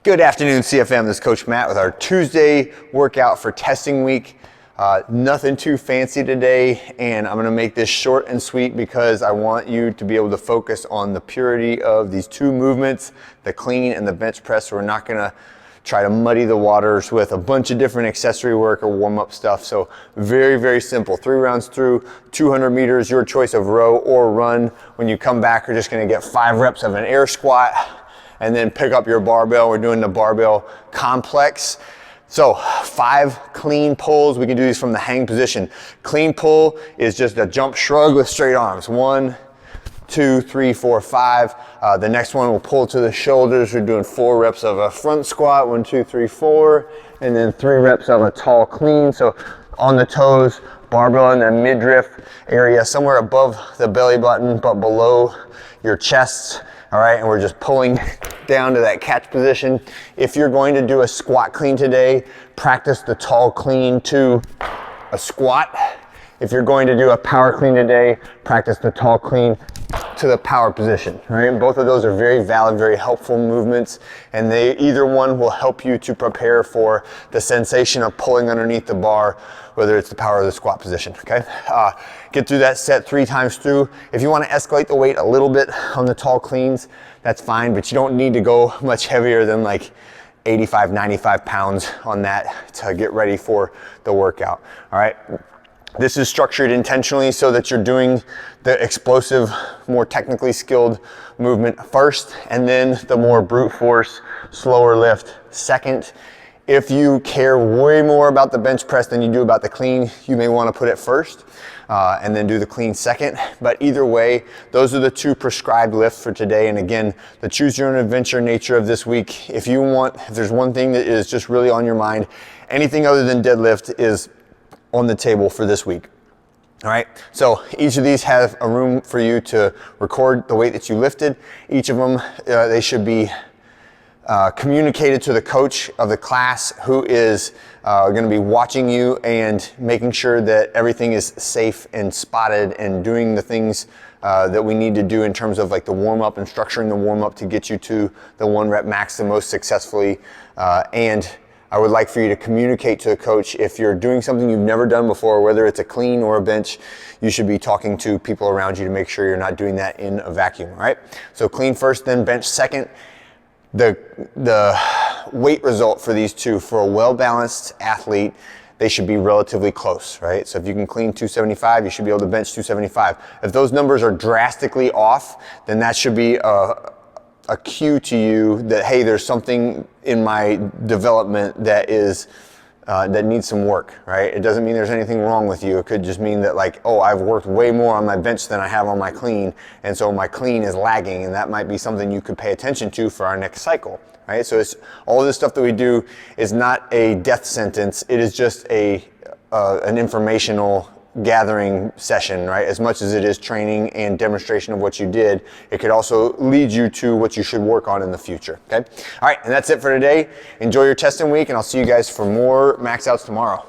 Good afternoon, CFM. This is Coach Matt with our Tuesday workout for testing week. Nothing too fancy today, and I'm gonna make this short and sweet because I want you to be able to focus on the purity of these two movements, the clean and the bench press. So we're not gonna try to muddy the waters with a bunch of different accessory work or warm-up stuff. So very, very simple. 3 rounds through, 200 meters, your choice of row or run. When you come back, you're just gonna get 5 reps of an air squat, and then pick up your barbell. We're doing the barbell complex. So 5 clean pulls. We can do these from the hang position. Clean pull is just a jump shrug with straight arms. 1, 2, 3, 4, 5. The next one we'll pull to the shoulders. We're doing 4 reps of a front squat. 1, 2, 3, 4. And then 3 reps of a tall clean. So on the toes, barbell in the midriff area, somewhere above the belly button, but below your chest. All right, and we're just pulling down to that catch position. If you're going to do a squat clean today, practice the tall clean to a squat. If you're going to do a power clean today, practice the tall clean to the power position, right? Both of those are very valid, very helpful movements, and either one will help you to prepare for the sensation of pulling underneath the bar, whether it's the power or the squat position, okay? Get through that set 3 times through. If you want to escalate the weight a little bit on the tall cleans, that's fine, but you don't need to go much heavier than like 85, 95 pounds on that to get ready for the workout, all right? This is structured intentionally so that you're doing the explosive, more technically skilled movement first, and then the more brute force, slower lift second. If you care way more about the bench press than you do about the clean, you may want to put it first and then do the clean second. But either way, those are the 2 prescribed lifts for today. And again, the choose your own adventure nature of this week. If there's one thing that is just really on your mind, anything other than deadlift is on the table for this week. All right, so each of these have a room for you to record the weight that you lifted. Each of them, they should be communicated to the coach of the class, who is going to be watching you and making sure that everything is safe and spotted and doing the things that we need to do in terms of like the warm-up and structuring the warm-up to get you to the 1 rep max the most successfully. And I would like for you to communicate to the coach if you're doing something you've never done before, whether it's a clean or a bench. You should be talking to people around you to make sure you're not doing that in a vacuum, all right? So clean first, then bench second. The weight result for these 2, for a well-balanced athlete, they should be relatively close, right? So if you can clean 275, you should be able to bench 275. If those numbers are drastically off, then that should be a cue to you that, hey, there's something in my development that needs some work, right? It doesn't mean there's anything wrong with you. It could just mean that like, oh, I've worked way more on my bench than I have on my clean, and so my clean is lagging, and that might be something you could pay attention to for our next cycle, right? So it's all of this stuff that we do is not a death sentence. It is just an informational gathering session, right? As much as it is training and demonstration of what you did, it could also lead you to what you should work on in the future, okay? All right, and that's it for today. Enjoy your testing week, and I'll see you guys for more max outs tomorrow.